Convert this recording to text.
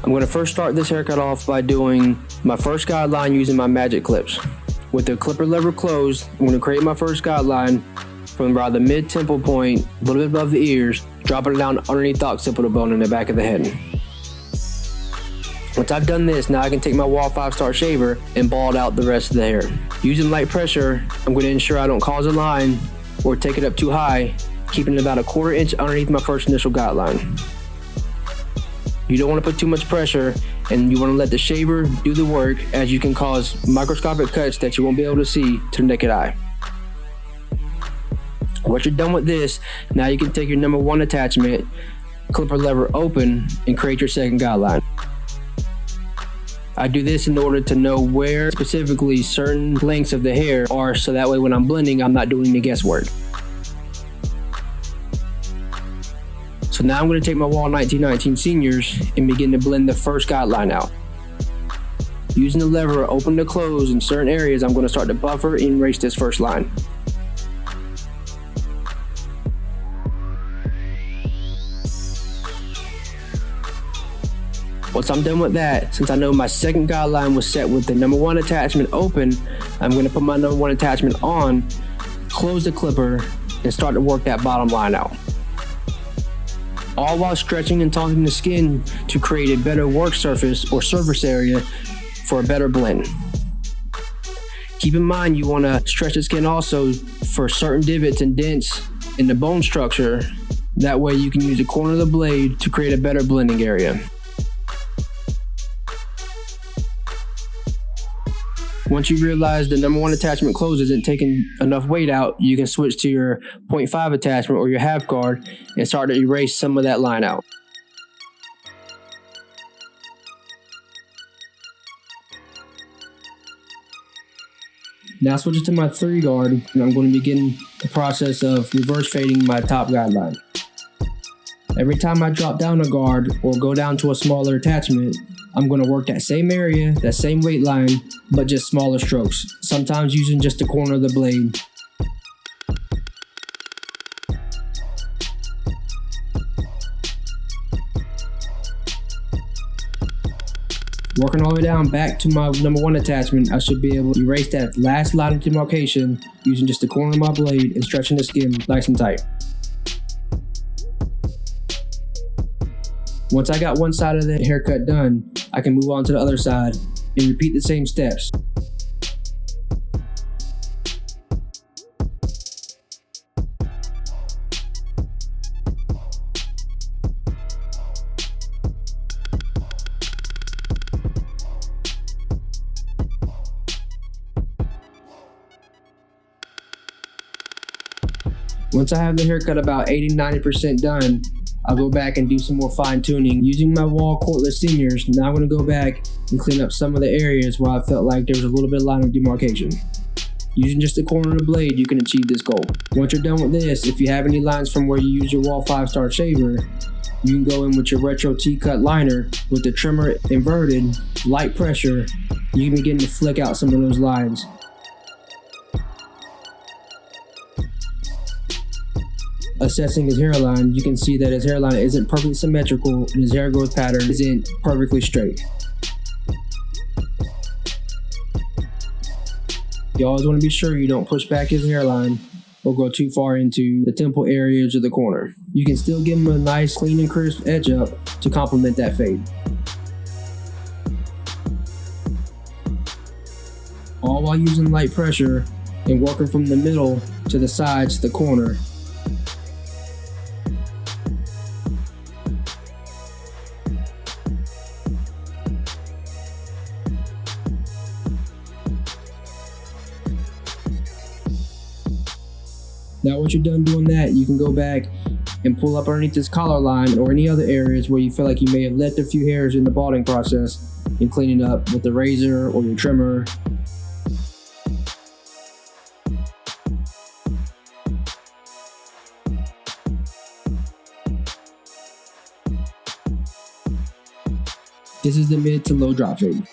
I'm going to first start this haircut off by doing my first guideline using my magic clips. With the clipper lever closed, I'm going to create my first guideline from around the mid-temple point, a little bit above the ears, dropping it down underneath the occipital bone in the back of the head. Once I've done this, now I can take my Wahl 5-star shaver and bald out the rest of the hair. Using light pressure, I'm going to ensure I don't cause a line or take it up too high, keeping it about a 1/4 inch underneath my first initial guideline. You don't want to put too much pressure, and you want to let the shaver do the work, as you can cause microscopic cuts that you won't be able to see to the naked eye. Once you're done with this, now you can take your number 1 attachment, clipper lever open, and create your second guideline. I do this in order to know where specifically certain lengths of the hair are, so that way when I'm blending, I'm not doing any guesswork. So now I'm going to take my Wahl 1919 Seniors and begin to blend the first guideline out. Using the lever open to close in certain areas, I'm going to start to buffer and erase this first line. Once I'm done with that, since I know my second guideline was set with the number 1 attachment open, I'm going to put my number 1 attachment on, close the clipper, and start to work that bottom line out. All while stretching and taunting the skin to create a better work surface or surface area for a better blend. Keep in mind you want to stretch the skin also for certain divots and dents in the bone structure. That way you can use the corner of the blade to create a better blending area. Once you realize the number 1 attachment close isn't taking enough weight out, you can switch to your 0.5 attachment or your half guard and start to erase some of that line out. Now switching to my 3 guard, and I'm going to begin the process of reverse fading my top guideline. Every time I drop down a guard or go down to a smaller attachment, I'm going to work that same area, that same weight line, but just smaller strokes, sometimes using just the corner of the blade. Working all the way down back to my number 1 attachment, I should be able to erase that last line of demarcation using just the corner of my blade and stretching the skin nice and tight. Once I got one side of the haircut done, I can move on to the other side and repeat the same steps. Once I have the haircut about 80-90% done, I'll go back and do some more fine tuning. Using my Wahl cordless Seniors, now I'm going to go back and clean up some of the areas where I felt like there was a little bit of line of demarcation. Using just the corner of the blade, you can achieve this goal. Once you're done with this, if you have any lines from where you use your Wahl 5-star shaver, you can go in with your retro T-cut liner with the trimmer inverted, light pressure. You can begin to flick out some of those lines. Assessing his hairline, you can see that his hairline isn't perfectly symmetrical and his hair growth pattern isn't perfectly straight. You always want to be sure you don't push back his hairline or go too far into the temple areas or the corner. You can still give him a nice clean and crisp edge up to complement that fade. All while using light pressure and working from the middle to the sides to the corner. Now once you're done doing that, you can go back and pull up underneath this collar line or any other areas where you feel like you may have left a few hairs in the balding process and clean it up with the razor or your trimmer. This is the mid to low drop fade.